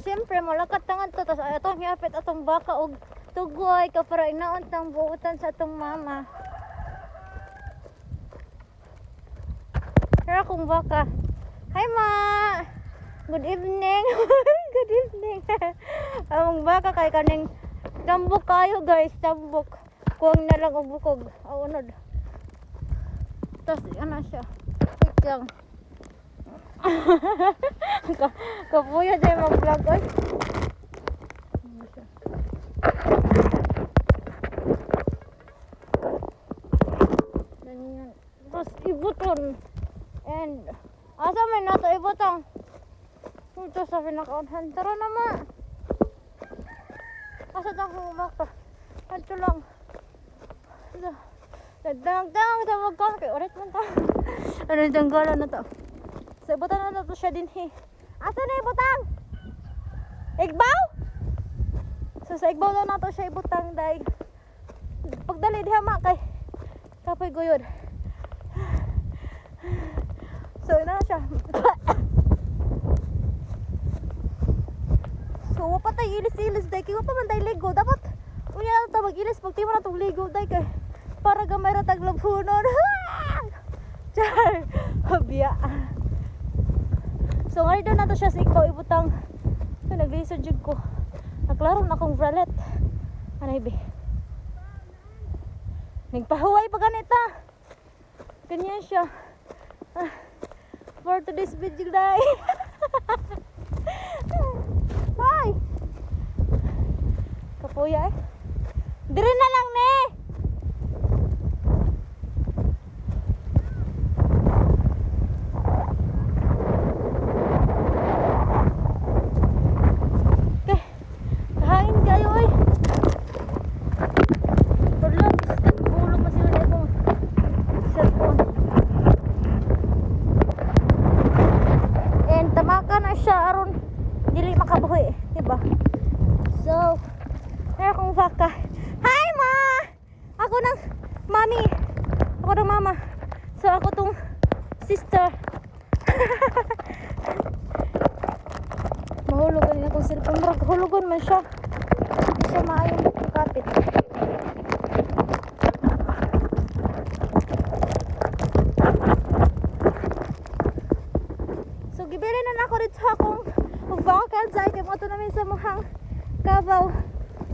siyempre malakat tangan to. Tapos atong hiyapit atong baka og tugoy ka para inaon tang buutan sa atong mama. Pero akong baka. Hi ma! Good evening! Good evening! Ang baka kay kaning tambok kayo guys, tambok. Kuwang na lang og bukog. Unod. Tapos ano siya. Wait lang. Kapuya dyan mag-vlog ay. Tapos ibuton. And asa may nato ibutang. Ito sa pinakaunhan. Tara naman. Asa dang humaka. Ito lang. Dagdag sa magkang. Kaya ulit man ta. Ano yung janggalan na to? Sa ibutan na to siya din he. Asa na ibutang? Igbaw? So sa igbaw na to siya ibutang dahil pagdali diha ma kay kapoy guyod. So ina siya. So wapa tay ilis-ilis dahil kaya wapa man tayo ligo. Dapat unya na ito mag-ilis pag di mo na itong ligo dahil kay para gamay na taglabhunon. Char! Habya. So ngayon doon na to siya sa ikaw ibutang. So naglisod jud ko. Naklaro na akong bralet. Anay be. Nagpahuway pa ganita. Ganyan siya. For today's video day. Hi. Kapuya eh. Dire na lang ne. So, meron akong baka. Hi ma! Ako ng mami. Ako ng mama. So, ako tong sister. Mahulugan niya kung cellphone. Hulugan man siya. Hindi siya maayong kapit. So, gibili na ako dito akong baka. Dahil kayo mo ito namin sa muhang Cavao.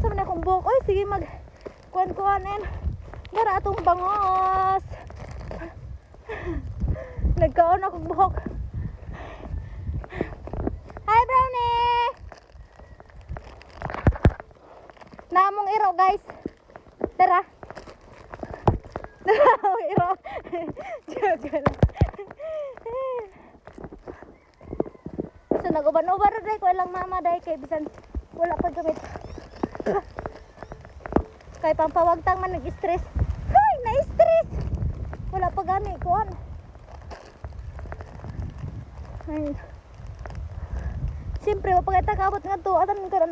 Sabi na akong buhok. Uy, sige mag kuhan-kuhanin. Gara atong bangos. Nagkaon akong buhok. Hi, Brownie! Namong iro, guys. Tara. Namong iro. Diyo lang. So, nag-uban-uban rin ko ilang mama dahil kay bisan wala pa gamit. Kay pampawagtang man nag-stress. Hay, na-stress. Wala pa gani kuan. Ay. Siyempre, wapag itakabot nga to. Atan ka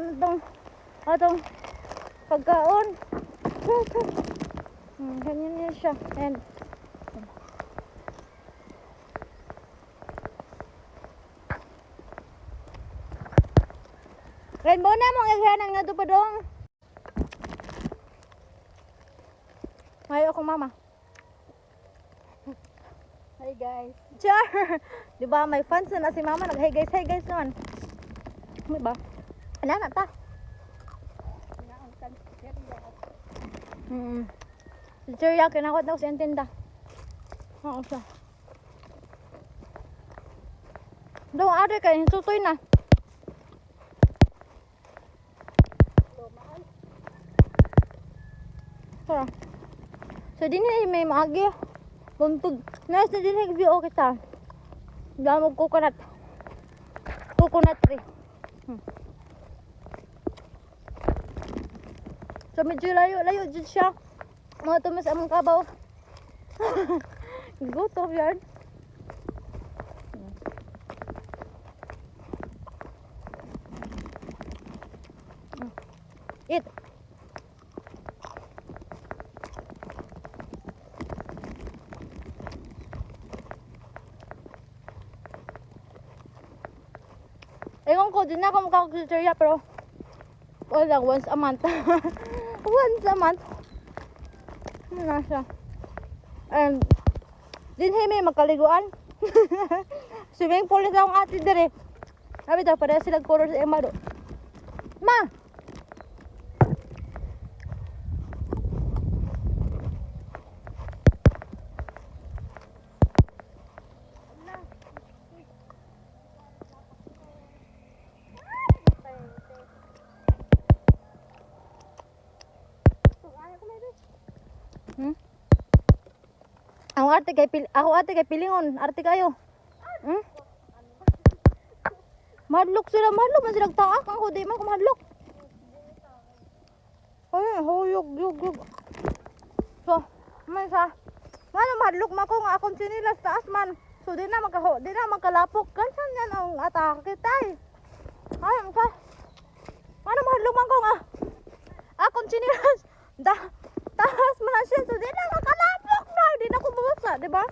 atong pagkaon. Ganyan yan siya. And rainbow na mong ighanan nga pa dong. Ngayon akong mama. Hi guys. Char! Diba may fans na si mama. Nag-hi guys naman. Diba? Ano na ta? Si Chirya, kinakot na ko sa tinda. Oo siya. Doon ate kayo, sutoy na. So din may maagi buntog nas na din view kita damog coconut tree. So medyo layo dyan siya mga tumas among kabaw. Gutom yan. Eat. Ewan ko, din na ako makakakilterya, pero wala, once a month. Once a month. Ano na siya. And, din may magkaliguan. Swimming pool na akong ati dire. Sabi daw, pareha sila color sa Emma do. Ma! Hmm? Ako ate kay pilingon, arte kayo. Hmm? Madlok sila, madlok man sila taak, ang hudi man kumadlok. Ay, huyog, yug. So, may sa. Ano madlok man ko nga akong sinilas taas man. So di na magkalapok. Kansan yan ang atake tay. Ay, ang sa. Ano madlok man ko nga akong sinilas. Taas man na siya. So di na magkalapok na. Di na kumusa, di ba?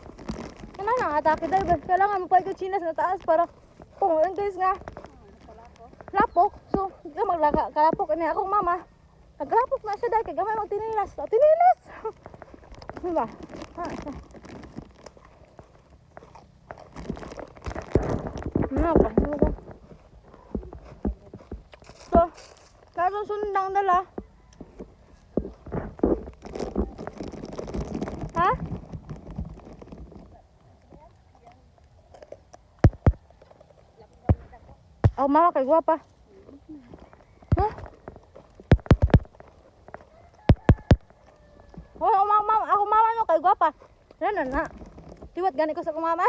Ano na atake tayo. Kailangan mo pa ikaw chinas na taas para kung ang guys nga lapok. So, di na magkalapok. Ano akong mama. Naglapok na siya dahil kaya gamay magtinilas. Tinilas! Diba? Ano ba? So, kaso sundang dala. Ha? Oh, mama kay guwapa. Huh? Oh, ako mama no kay guwapa. Na. Tiwat gani ko sa akong mama.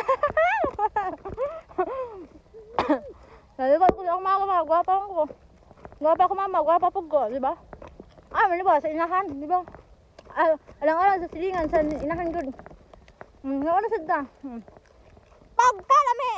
Sabi ko ako mama, guwapa ko. Guwapa ko mama, guwapa pug ko, di ba? Ah, mali ba sa inahan, di ba? Alang-alang sa silingan sa inahan gud. Ano sa ta? Pagka lami.